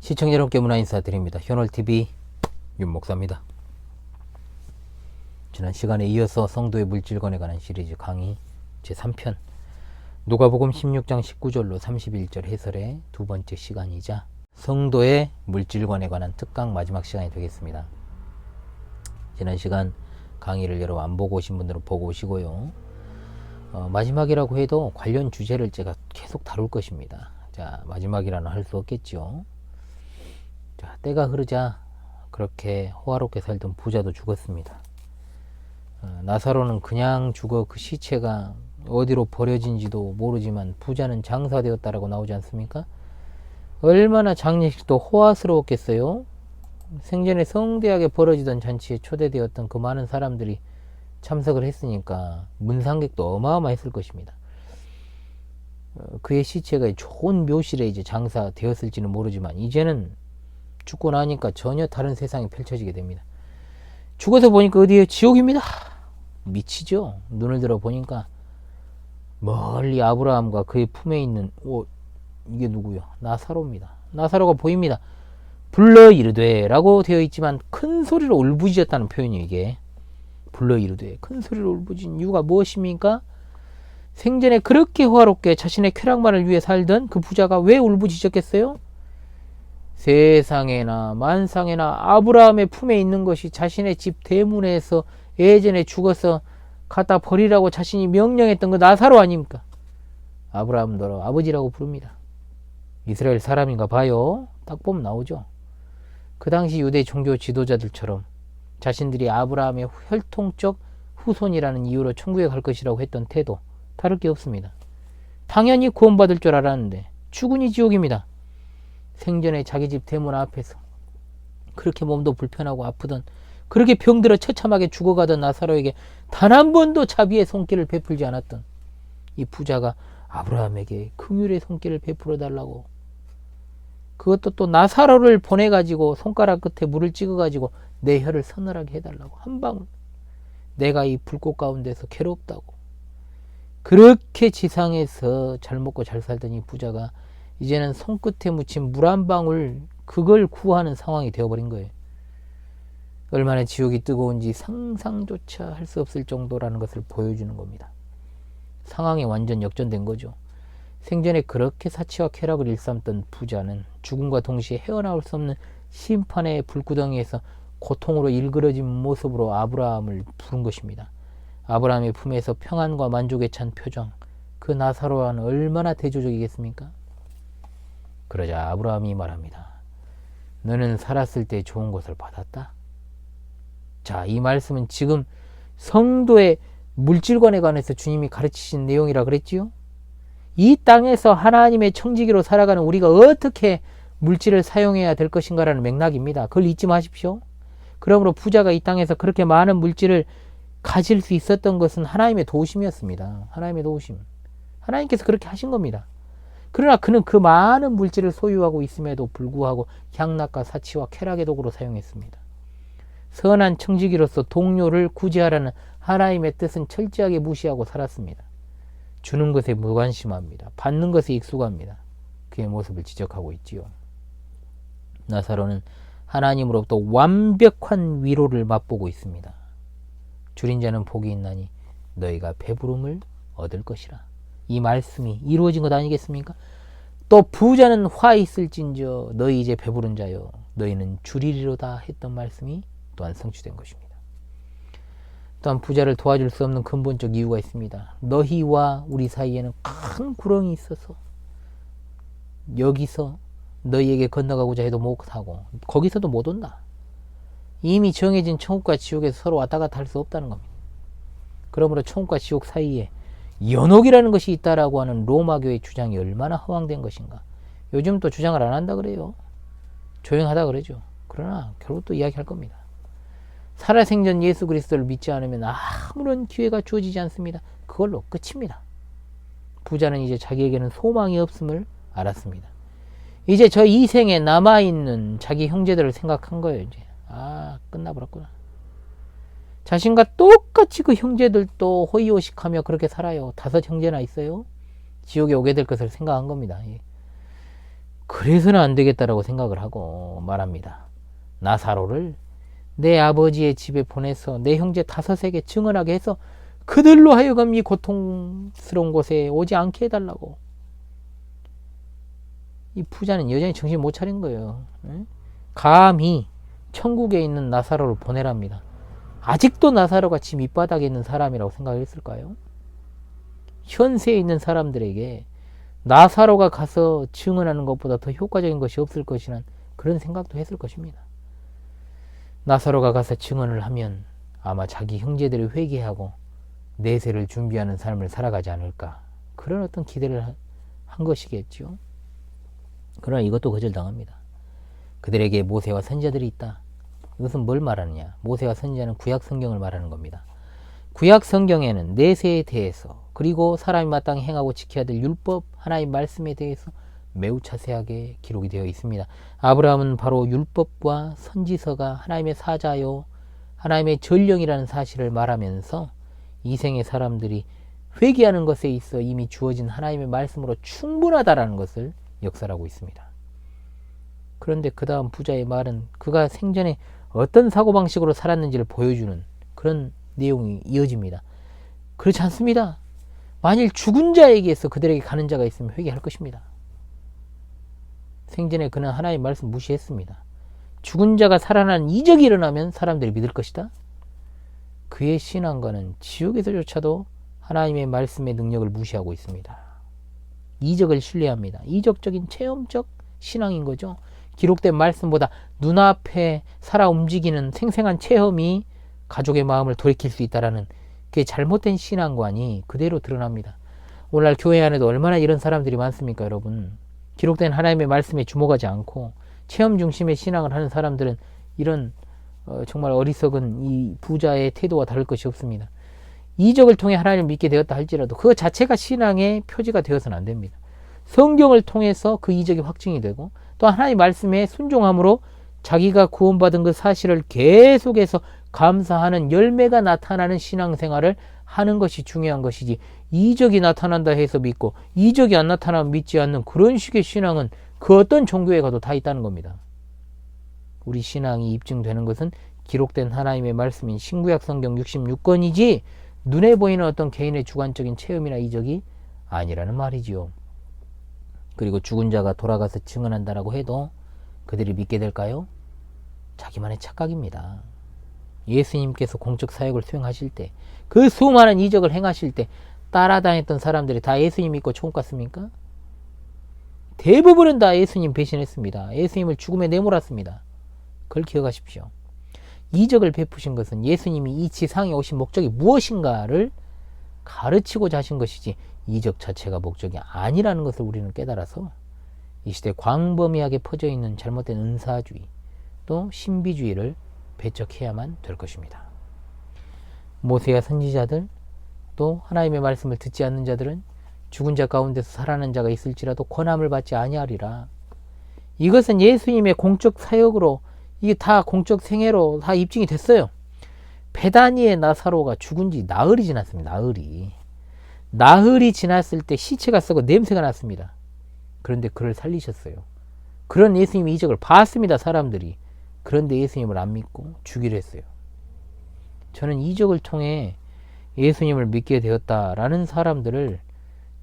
시청자 여러분께 문화 인사드립니다. 현월TV 윤목사입니다. 지난 시간에 이어서 성도의 물질권에 관한 시리즈 강의 제3편 누가복음 16장 19절로 31절 해설의 두 번째 시간이자 성도의 물질권에 관한 특강 마지막 시간이 되겠습니다. 지난 시간 강의를 여러분 안 보고 오신 분들은 보고 오시고요. 마지막이라고 해도 관련 주제를 제가 계속 다룰 것입니다. 자, 마지막이라는 할 수 없겠죠. 자, 때가 흐르자 그렇게 호화롭게 살던 부자도 죽었습니다. 나사로는 그냥 죽어 그 시체가 어디로 버려진지도 모르지만 부자는 장사되었다라고 나오지 않습니까? 얼마나 장례식도 호화스러웠겠어요? 생전에 성대하게 벌어지던 잔치에 초대되었던 그 많은 사람들이 참석을 했으니까 문상객도 어마어마했을 것입니다. 그의 시체가 좋은 묘실에 이제 장사되었을지는 모르지만 이제는 죽고 나니까 전혀 다른 세상이 펼쳐지게 됩니다. 죽어서 보니까 어디에 지옥입니다. 미치죠. 눈을 들어 보니까 멀리 아브라함과 그의 품에 있는 이게 누구요? 나사로입니다. 나사로가 보입니다. 불러 이르되 라고 되어 있지만 큰 소리로 울부짖었다는 표현이에요. 이게 불러 이르되 큰 소리로 울부짖은 이유가 무엇입니까? 생전에 그렇게 호화롭게 자신의 쾌락만을 위해 살던 그 부자가 왜 울부짖었겠어요? 세상에나 만상에나 아브라함의 품에 있는 것이 자신의 집 대문에서 예전에 죽어서 갖다 버리라고 자신이 명령했던 그 나사로 아닙니까? 아브라함도 아버지라고 부릅니다. 이스라엘 사람인가 봐요. 딱 보면 나오죠. 그 당시 유대 종교 지도자들처럼 자신들이 아브라함의 혈통적 후손이라는 이유로 천국에 갈 것이라고 했던 태도 다를 게 없습니다. 당연히 구원받을 줄 알았는데 죽으니 지옥입니다. 생전에 자기 집 대문 앞에서 그렇게 몸도 불편하고 아프던 그렇게 병들어 처참하게 죽어가던 나사로에게 단 한 번도 자비의 손길을 베풀지 않았던 이 부자가 아브라함에게 긍휼의 손길을 베풀어 달라고, 그것도 또 나사로를 보내가지고 손가락 끝에 물을 찍어가지고 내 혀를 서늘하게 해달라고, 한 방울 내가 이 불꽃 가운데서 괴롭다고. 그렇게 지상에서 잘 먹고 잘 살던 이 부자가 이제는 손끝에 묻힌 물 한 방울 그걸 구하는 상황이 되어버린 거예요. 얼마나 지옥이 뜨거운지 상상조차 할 수 없을 정도라는 것을 보여주는 겁니다. 상황이 완전 역전된 거죠. 생전에 그렇게 사치와 쾌락을 일삼던 부자는 죽음과 동시에 헤어나올 수 없는 심판의 불구덩이에서 고통으로 일그러진 모습으로 아브라함을 부른 것입니다. 아브라함의 품에서 평안과 만족에 찬 표정, 그 나사로와는 얼마나 대조적이겠습니까? 그러자 아브라함이 말합니다. 너는 살았을 때 좋은 것을 받았다. 자, 이 말씀은 지금 성도의 물질관에 관해서 주님이 가르치신 내용이라 그랬지요. 이 땅에서 하나님의 청지기로 살아가는 우리가 어떻게 물질을 사용해야 될 것인가라는 맥락입니다. 그걸 잊지 마십시오. 그러므로 부자가 이 땅에서 그렇게 많은 물질을 가질 수 있었던 것은 하나님의 도우심이었습니다. 하나님의 도우심. 하나님께서 그렇게 하신 겁니다. 그러나 그는 그 많은 물질을 소유하고 있음에도 불구하고 향락과 사치와 쾌락의 도구로 사용했습니다. 선한 청지기로서 동료를 구제하라는 하나님의 뜻은 철저하게 무시하고 살았습니다. 주는 것에 무관심합니다. 받는 것에 익숙합니다. 그의 모습을 지적하고 있지요. 나사로는 하나님으로부터 완벽한 위로를 맛보고 있습니다. 줄인 자는 복이 있나니 너희가 배부름을 얻을 것이라. 이 말씀이 이루어진 것 아니겠습니까? 또 부자는 화 있을진저 너희 이제 배부른 자여 너희는 줄이리로다 했던 말씀이 또한 성취된 것입니다. 또한 부자를 도와줄 수 없는 근본적 이유가 있습니다. 너희와 우리 사이에는 큰 구렁이 있어서 여기서 너희에게 건너가고자 해도 못하고 거기서도 못 온다. 이미 정해진 천국과 지옥에서 서로 왔다 갔다 할 수 없다는 겁니다. 그러므로 천국과 지옥 사이에 연옥이라는 것이 있다라고 하는 로마교의 주장이 얼마나 허황된 것인가. 요즘 또 주장을 안 한다 그래요. 조용하다 그러죠. 그러나 결국 또 이야기할 겁니다. 살아생전 예수 그리스도를 믿지 않으면 아무런 기회가 주어지지 않습니다. 그걸로 끝입니다. 부자는 이제 자기에게는 소망이 없음을 알았습니다. 이제 저 이 생에 남아있는 자기 형제들을 생각한 거예요. 이제 끝나버렸구나. 자신과 똑같이 그 형제들도 호의호식하며 그렇게 살아요. 5 형제나 있어요. 지옥에 오게 될 것을 생각한 겁니다. 그래서는 안 되겠다라고 생각을 하고 말합니다. 나사로를 내 아버지의 집에 보내서 내 형제 5에게 증언하게 해서 그들로 하여금 이 고통스러운 곳에 오지 않게 해달라고. 이 부자는 여전히 정신 못 차린 거예요. 감히 천국에 있는 나사로를 보내랍니다. 아직도 나사로가 지 밑바닥에 있는 사람이라고 생각했을까요? 현세에 있는 사람들에게 나사로가 가서 증언하는 것보다 더 효과적인 것이 없을 것이란 그런 생각도 했을 것입니다. 나사로가 가서 증언을 하면 아마 자기 형제들이 회개하고 내세를 준비하는 삶을 살아가지 않을까, 그런 어떤 기대를 한 것이겠죠. 그러나 이것도 거절당합니다. 그들에게 모세와 선지자들이 있다. 이것은 뭘 말하느냐? 모세와 선지자는 구약 성경을 말하는 겁니다. 구약 성경에는 내세에 대해서, 그리고 사람이 마땅히 행하고 지켜야 될 율법, 하나님 말씀에 대해서 매우 자세하게 기록이 되어 있습니다. 아브라함은 바로 율법과 선지서가 하나님의 사자요 하나님의 전령이라는 사실을 말하면서 이생의 사람들이 회개하는 것에 있어 이미 주어진 하나님의 말씀으로 충분하다라는 것을 역설하고 있습니다. 그런데 그 다음 부자의 말은 그가 생전에 어떤 사고방식으로 살았는지를 보여주는 그런 내용이 이어집니다. 그렇지 않습니다. 만일 죽은 자에게서 그들에게 가는 자가 있으면 회개할 것입니다. 생전에 그는 하나님의 말씀 무시했습니다. 죽은 자가 살아나는 이적이 일어나면 사람들이 믿을 것이다. 그의 신앙과는 지옥에서조차도 하나님의 말씀의 능력을 무시하고 있습니다. 이적을 신뢰합니다. 이적적인 체험적 신앙인 거죠. 기록된 말씀보다 눈앞에 살아 움직이는 생생한 체험이 가족의 마음을 돌이킬 수 있다라는 그게 잘못된 신앙관이 그대로 드러납니다. 오늘날 교회 안에도 얼마나 이런 사람들이 많습니까, 여러분? 기록된 하나님의 말씀에 주목하지 않고 체험 중심의 신앙을 하는 사람들은 이런 정말 어리석은 이 부자의 태도와 다를 것이 없습니다. 이적을 통해 하나님을 믿게 되었다 할지라도 그 자체가 신앙의 표지가 되어서는 안 됩니다. 성경을 통해서 그 이적이 확증이 되고 또 하나님의 말씀에 순종함으로 자기가 구원받은 그 사실을 계속해서 감사하는 열매가 나타나는 신앙생활을 하는 것이 중요한 것이지, 이적이 나타난다 해서 믿고 이적이 안 나타나면 믿지 않는 그런 식의 신앙은 그 어떤 종교에 가도 다 있다는 겁니다. 우리 신앙이 입증되는 것은 기록된 하나님의 말씀인 신구약 성경 66권이지 눈에 보이는 어떤 개인의 주관적인 체험이나 이적이 아니라는 말이지요. 그리고 죽은 자가 돌아가서 증언한다라고 해도 그들이 믿게 될까요? 자기만의 착각입니다. 예수님께서 공적 사역을 수행하실 때, 그 수많은 이적을 행하실 때 따라다녔던 사람들이 다 예수님 믿고 천국 갔습니까? 대부분은 다 예수님 배신했습니다. 예수님을 죽음에 내몰았습니다. 그걸 기억하십시오. 이적을 베푸신 것은 예수님이 이 지상에 오신 목적이 무엇인가를 가르치고자 하신 것이지 이적 자체가 목적이 아니라는 것을 우리는 깨달아서 이 시대 광범위하게 퍼져있는 잘못된 은사주의 또 신비주의를 배척해야만 될 것입니다. 모세와 선지자들 또 하나님의 말씀을 듣지 않는 자들은 죽은 자 가운데서 살아난 자가 있을지라도 권함을 받지 아니하리라. 이것은 예수님의 공적 사역으로, 이게 다 공적 생애로 다 입증이 됐어요. 베다니의 나사로가 죽은 지 나흘이 지났습니다. 나흘이 지났을 때 시체가 썩어 냄새가 났습니다. 그런데 그를 살리셨어요. 그런 예수님의 이적을 봤습니다, 사람들이. 그런데 예수님을 안 믿고 죽이려 했어요. 저는 이적을 통해 예수님을 믿게 되었다라는 사람들을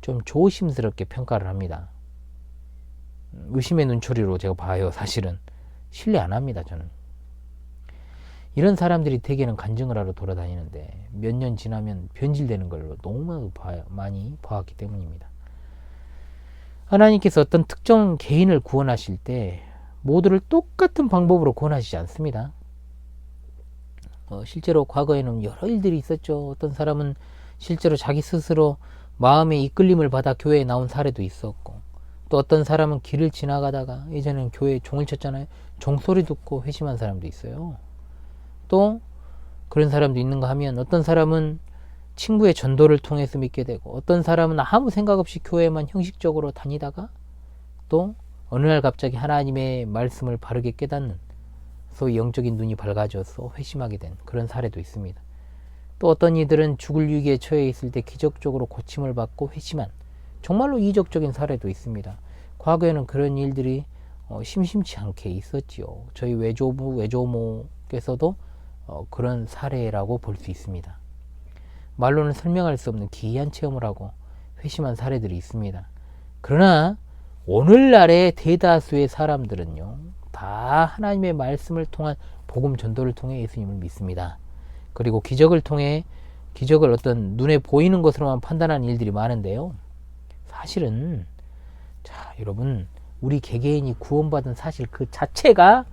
좀 조심스럽게 평가를 합니다. 의심의 눈초리로 제가 봐요. 사실은 신뢰 안 합니다. 저는 이런 사람들이 대개는 간증을 하러 돌아다니는데 몇 년 지나면 변질되는 걸 너무 많이 봐왔기 때문입니다. 하나님께서 어떤 특정 개인을 구원하실 때 모두를 똑같은 방법으로 구원하시지 않습니다. 실제로 과거에는 여러 일들이 있었죠. 어떤 사람은 실제로 자기 스스로 마음의 이끌림을 받아 교회에 나온 사례도 있었고, 또 어떤 사람은 길을 지나가다가, 예전에는 교회에 종을 쳤잖아요. 종소리 듣고 회심한 사람도 있어요. 또 그런 사람도 있는가 하면 어떤 사람은 친구의 전도를 통해서 믿게 되고, 어떤 사람은 아무 생각 없이 교회만 형식적으로 다니다가 또 어느 날 갑자기 하나님의 말씀을 바르게 깨닫는, 소위 영적인 눈이 밝아져서 회심하게 된 그런 사례도 있습니다. 또 어떤 이들은 죽을 위기에 처해 있을 때 기적적으로 고침을 받고 회심한 정말로 이적적인 사례도 있습니다. 과거에는 그런 일들이 심심치 않게 있었지요. 저희 외조부, 외조모께서도 그런 사례라고 볼 수 있습니다. 말로는 설명할 수 없는 기이한 체험을 하고 회심한 사례들이 있습니다. 그러나 오늘날의 대다수의 사람들은요, 다 하나님의 말씀을 통한 복음 전도를 통해 예수님을 믿습니다. 그리고 기적을 통해 기적을 어떤 눈에 보이는 것으로만 판단하는 일들이 많은데요. 사실은 자, 여러분, 우리 개개인이 구원받은 사실 그 자체가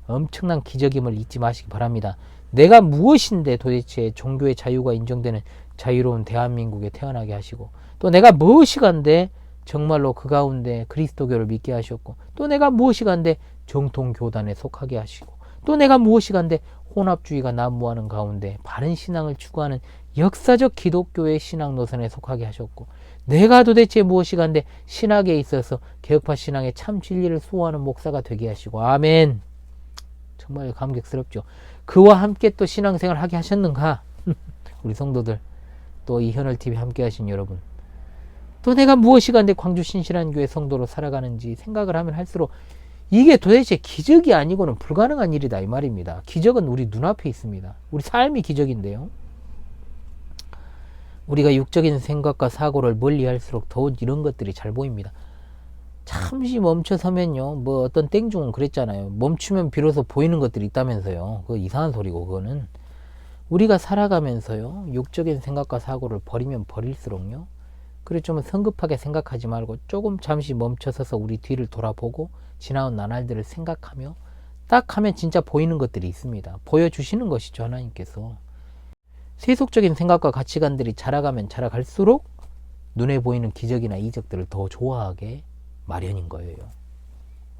엄청난 기적임을 잊지 마시기 바랍니다. 내가 무엇인데 도대체 종교의 자유가 인정되는 자유로운 대한민국에 태어나게 하시고, 또 내가 무엇이간데 정말로 그 가운데 그리스도교를 믿게 하셨고, 또 내가 무엇이간데 정통교단에 속하게 하시고, 또 내가 무엇이간데 혼합주의가 난무하는 가운데 바른 신앙을 추구하는 역사적 기독교의 신앙 노선에 속하게 하셨고, 내가 도대체 무엇이간데 신학에 있어서 개혁파 신앙의 참 진리를 수호하는 목사가 되게 하시고, 아멘. 정말 감격스럽죠. 그와 함께 또 신앙생활 하게 하셨는가? 우리 성도들, 또 이 현월TV 함께 하신 여러분, 또 내가 무엇이간데 광주 신실한교회 성도로 살아가는지 생각을 하면 할수록 이게 도대체 기적이 아니고는 불가능한 일이다 이 말입니다. 기적은 우리 눈앞에 있습니다. 우리 삶이 기적인데요. 우리가 육적인 생각과 사고를 멀리 할수록 더 이런 것들이 잘 보입니다. 잠시 멈춰서면요, 뭐 어떤 땡중은 그랬잖아요. 멈추면 비로소 보이는 것들이 있다면서요. 그거 이상한 소리고, 그거는 우리가 살아가면서요, 육적인 생각과 사고를 버리면 버릴수록요, 그래 좀 성급하게 생각하지 말고 조금 잠시 멈춰서서 우리 뒤를 돌아보고 지나온 나날들을 생각하며 딱 하면 진짜 보이는 것들이 있습니다. 보여주시는 것이죠, 하나님께서. 세속적인 생각과 가치관들이 자라가면 자라갈수록 눈에 보이는 기적이나 이적들을 더 좋아하게 마련인 거예요.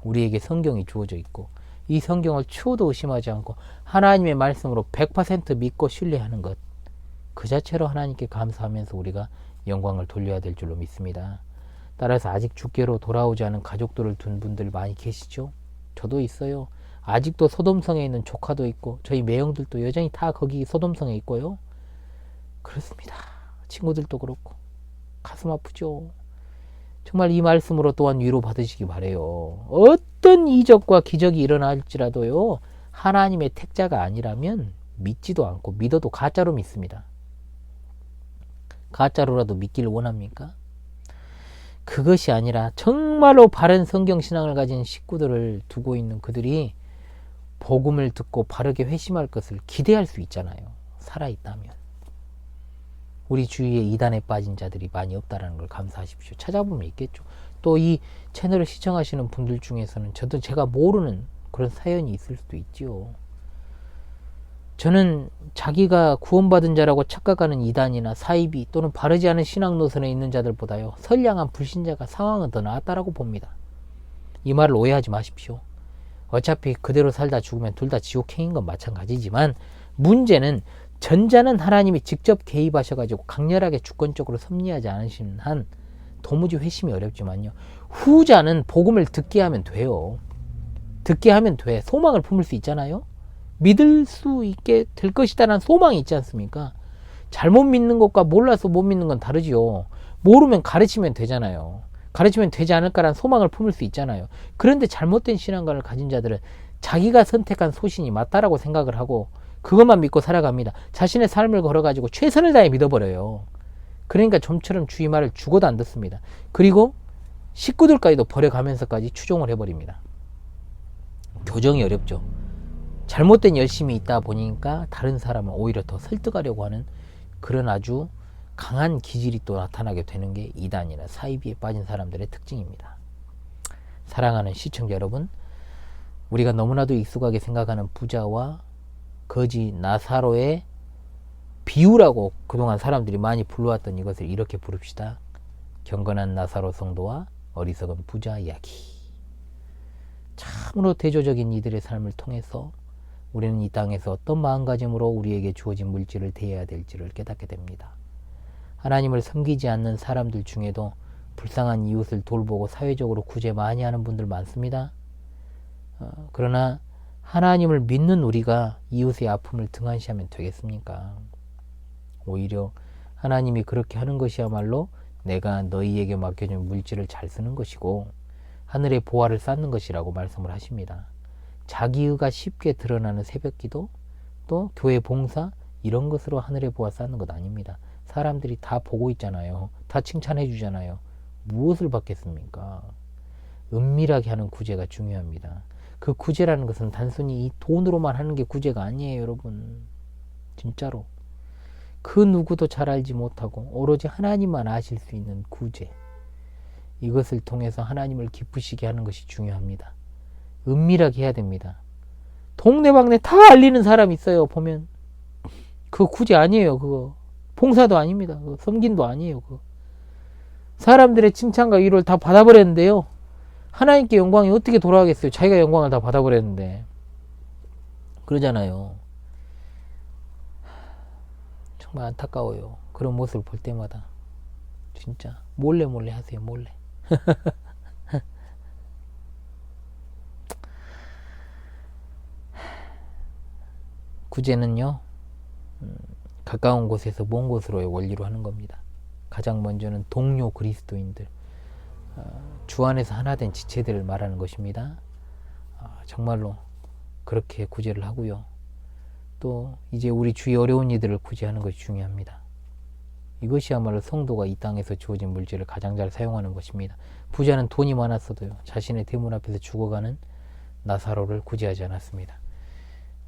우리에게 성경이 주어져 있고 이 성경을 추호도 의심하지 않고 하나님의 말씀으로 100% 믿고 신뢰하는 것, 그 자체로 하나님께 감사하면서 우리가 영광을 돌려야 될 줄로 믿습니다. 따라서 아직 주께로 돌아오지 않은 가족들을 둔 분들 많이 계시죠? 저도 있어요. 아직도 소돔성에 있는 조카도 있고 저희 매형들도 여전히 다 거기 소돔성에 있고요. 그렇습니다. 친구들도 그렇고 가슴 아프죠. 정말 이 말씀으로 또한 위로 받으시기 바래요. 어떤 이적과 기적이 일어날지라도요, 하나님의 택자가 아니라면 믿지도 않고 믿어도 가짜로 믿습니다. 가짜로라도 믿기를 원합니까? 그것이 아니라 정말로 바른 성경신앙을 가진 식구들을 두고 있는 그들이 복음을 듣고 바르게 회심할 것을 기대할 수 있잖아요. 살아있다면. 우리 주위에 이단에 빠진 자들이 많이 없다는 걸 감사하십시오. 찾아보면 있겠죠. 또 이 채널을 시청하시는 분들 중에서는 제가 모르는 그런 사연이 있을 수도 있지요. 저는 자기가 구원받은 자라고 착각하는 이단이나 사이비 또는 바르지 않은 신앙 노선에 있는 자들보다요, 선량한 불신자가 상황은 더 나았다라고 봅니다. 이 말을 오해하지 마십시오. 어차피 그대로 살다 죽으면 둘 다 지옥행인 건 마찬가지지만, 문제는 전자는 하나님이 직접 개입하셔가지고 강렬하게 주권적으로 섭리하지 않으신 한 도무지 회심이 어렵지만요, 후자는 복음을 듣게 하면 돼요. 듣게 하면 돼. 소망을 품을 수 있잖아요. 믿을 수 있게 될 것이다라는 소망이 있지 않습니까? 잘못 믿는 것과 몰라서 못 믿는 건 다르지요. 모르면 가르치면 되잖아요. 가르치면 되지 않을까라는 소망을 품을 수 있잖아요. 그런데 잘못된 신앙관을 가진 자들은 자기가 선택한 소신이 맞다라고 생각을 하고 그것만 믿고 살아갑니다. 자신의 삶을 걸어가지고 최선을 다해 믿어버려요. 그러니까 좀처럼 주의 말을 죽어도 안 듣습니다. 그리고 식구들까지도 버려가면서까지 추종을 해버립니다. 교정이 어렵죠. 잘못된 열심이 있다 보니까 다른 사람을 오히려 더 설득하려고 하는 그런 아주 강한 기질이 또 나타나게 되는 게 이단이나 사이비에 빠진 사람들의 특징입니다. 사랑하는 시청자 여러분, 우리가 너무나도 익숙하게 생각하는 부자와 거지 나사로의 비유라고 그동안 사람들이 많이 불러왔던 이것을 이렇게 부릅시다. 경건한 나사로 성도와 어리석은 부자 이야기. 참으로 대조적인 이들의 삶을 통해서 우리는 이 땅에서 어떤 마음가짐으로 우리에게 주어진 물질을 대해야 될지를 깨닫게 됩니다. 하나님을 섬기지 않는 사람들 중에도 불쌍한 이웃을 돌보고 사회적으로 구제 많이 하는 분들 많습니다. 그러나 하나님을 믿는 우리가 이웃의 아픔을 등한시하면 되겠습니까? 오히려 하나님이 그렇게 하는 것이야말로 내가 너희에게 맡겨준 물질을 잘 쓰는 것이고, 하늘의 보화를 쌓는 것이라고 말씀을 하십니다. 자기의가 쉽게 드러나는 새벽기도, 또 교회 봉사, 이런 것으로 하늘의 보화 쌓는 것 아닙니다. 사람들이 다 보고 있잖아요. 다 칭찬해 주잖아요. 무엇을 받겠습니까? 은밀하게 하는 구제가 중요합니다. 그 구제라는 것은 단순히 이 돈으로만 하는 게 구제가 아니에요, 여러분. 진짜로. 그 누구도 잘 알지 못하고 오로지 하나님만 아실 수 있는 구제. 이것을 통해서 하나님을 기쁘시게 하는 것이 중요합니다. 은밀하게 해야 됩니다. 동네방네 다 알리는 사람 있어요, 보면. 그거 구제 아니에요, 그거. 봉사도 아닙니다. 그거 섬김도 아니에요, 그거. 사람들의 칭찬과 위로를 다 받아버렸는데요. 하나님께 영광이 어떻게 돌아가겠어요? 자기가 영광을 다 받아버렸는데. 그러잖아요. 정말 안타까워요. 그런 모습을 볼 때마다. 진짜 몰래 하세요, 몰래. 구제는요, 가까운 곳에서 먼 곳으로의 원리로 하는 겁니다. 가장 먼저는 동료 그리스도인들, 주 안에서 하나 된 지체들을 말하는 것입니다. 정말로 그렇게 구제를 하고요. 또 이제 우리 주위 어려운 이들을 구제하는 것이 중요합니다. 이것이야말로 성도가 이 땅에서 주어진 물질을 가장 잘 사용하는 것입니다. 부자는 돈이 많았어도요, 자신의 대문 앞에서 죽어가는 나사로를 구제하지 않았습니다.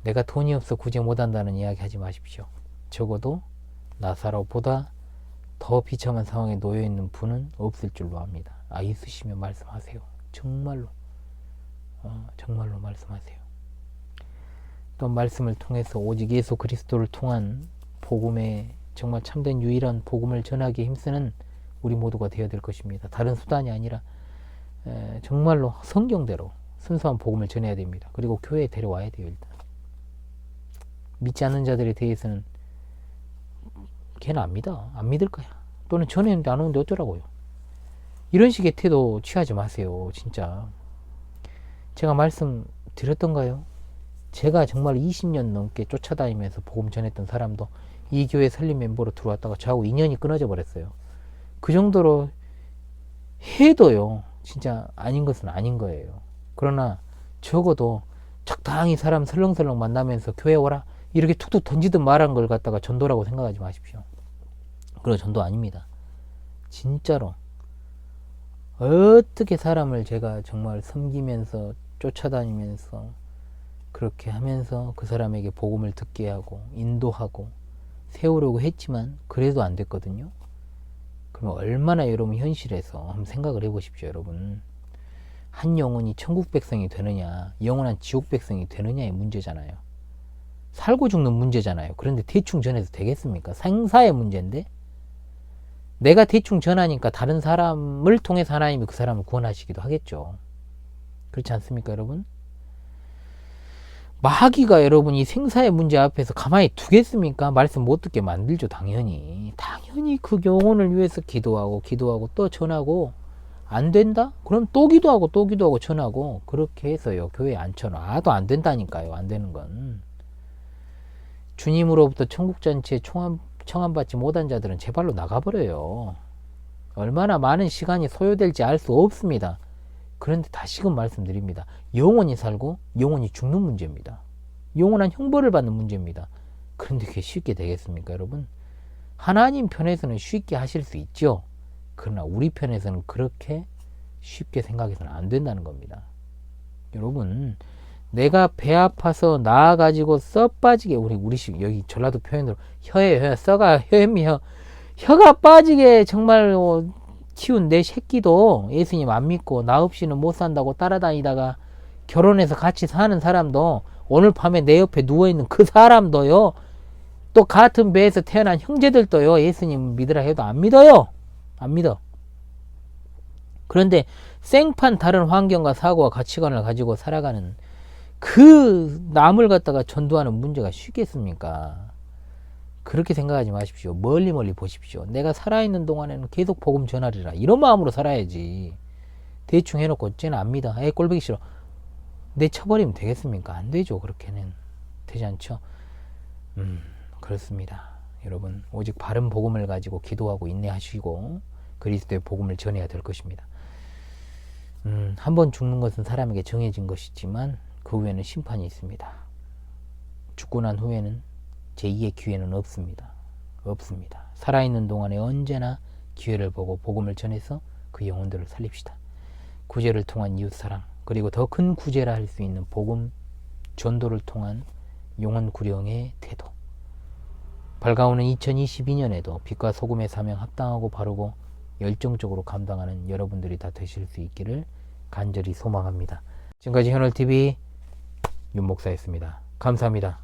내가 돈이 없어 구제 못한다는 이야기 하지 마십시오. 적어도 나사로보다 더 비참한 상황에 놓여있는 분은 없을 줄로 압니다. 있으시면 말씀하세요. 정말로 정말로 말씀하세요. 또 말씀을 통해서 오직 예수 그리스도를 통한 복음의 정말 참된 유일한 복음을 전하기에 힘쓰는 우리 모두가 되어야 될 것입니다. 다른 수단이 아니라 정말로 성경대로 순수한 복음을 전해야 됩니다. 그리고 교회에 데려와야 돼요. 일단 믿지 않는 자들에 대해서는 걔는 안 믿어, 안 믿을 거야, 또는 전했는데 안 오는데 어쩌라고요. 이런 식의 태도 취하지 마세요. 진짜 제가 말씀드렸던가요? 제가 정말 20년 넘게 쫓아다니면서 복음 전했던 사람도 이 교회 설립 멤버로 들어왔다가 저하고 인연이 끊어져 버렸어요. 그 정도로 해도요, 진짜 아닌 것은 아닌 거예요. 그러나 적어도 적당히 사람 설렁설렁 만나면서 교회 오라 이렇게 툭툭 던지듯 말한 걸 갖다가 전도라고 생각하지 마십시오. 그거 전도 아닙니다. 진짜로 어떻게 사람을 제가 정말 섬기면서 쫓아다니면서 그렇게 하면서 그 사람에게 복음을 듣게 하고 인도하고 세우려고 했지만 그래도 안 됐거든요. 그러면 얼마나 여러분 현실에서 한번 생각을 해보십시오. 여러분, 한 영혼이 천국 백성이 되느냐, 영원한 지옥 백성이 되느냐의 문제잖아요. 살고 죽는 문제잖아요. 그런데 대충 전해도 되겠습니까? 생사의 문제인데 내가 대충 전하니까 다른 사람을 통해서 하나님이 그 사람을 구원하시기도 하겠죠. 그렇지 않습니까, 여러분? 마귀가 여러분 이 생사의 문제 앞에서 가만히 두겠습니까? 말씀 못 듣게 만들죠. 당연히 그 영혼을 위해서 기도하고 또 전하고, 안 된다? 그럼 또 기도하고 전하고, 그렇게 해서요 교회에 앉혀놔도 안 된다니까요. 안 되는 건 주님으로부터 천국잔치에 청함받지 못한 자들은 제 발로 나가버려요. 얼마나 많은 시간이 소요될지 알 수 없습니다. 그런데 다시금 말씀드립니다. 영원히 살고 영원히 죽는 문제입니다. 영원한 형벌을 받는 문제입니다. 그런데 그게 쉽게 되겠습니까, 여러분? 하나님 편에서는 쉽게 하실 수 있죠. 그러나 우리 편에서는 그렇게 쉽게 생각해서는 안 된다는 겁니다. 여러분, 내가 배 아파서 나아가지고 써 빠지게, 우리식 여기 전라도 표현으로 혀에 혀가 빠지게 정말 키운 내 새끼도 예수님 안 믿고 나 없이는 못 산다고 따라다니다가 결혼해서 같이 사는 사람도, 오늘 밤에 내 옆에 누워있는 그 사람도요, 또 같은 배에서 태어난 형제들도요, 예수님 믿으라 해도 안 믿어요. 안 믿어. 그런데 생판 다른 환경과 사고와 가치관을 가지고 살아가는 그 남을 갖다가 전도하는 문제가 쉽겠습니까? 그렇게 생각하지 마십시오. 멀리 보십시오. 내가 살아있는 동안에는 계속 복음 전하리라, 이런 마음으로 살아야지. 대충 해놓고 쟤는 안 믿어, 꼴보기 싫어, 내 쳐버리면 되겠습니까? 안 되죠. 그렇게는 되지 않죠. 그렇습니다. 여러분, 오직 바른 복음을 가지고 기도하고 인내하시고 그리스도의 복음을 전해야 될 것입니다. 한 번 죽는 것은 사람에게 정해진 것이지만 그 후에는 심판이 있습니다. 죽고 난 후에는 제2의 기회는 없습니다. 없습니다. 살아있는 동안에 언제나 기회를 보고 복음을 전해서 그 영혼들을 살립시다. 구제를 통한 이웃사랑, 그리고 더 큰 구제라 할 수 있는 복음 전도를 통한 영혼 구령의 태도. 밝아오는 2022년에도 빛과 소금의 사명 합당하고 바르고 열정적으로 감당하는 여러분들이 다 되실 수 있기를 간절히 소망합니다. 지금까지 현월TV 윤목사였습니다. 감사합니다.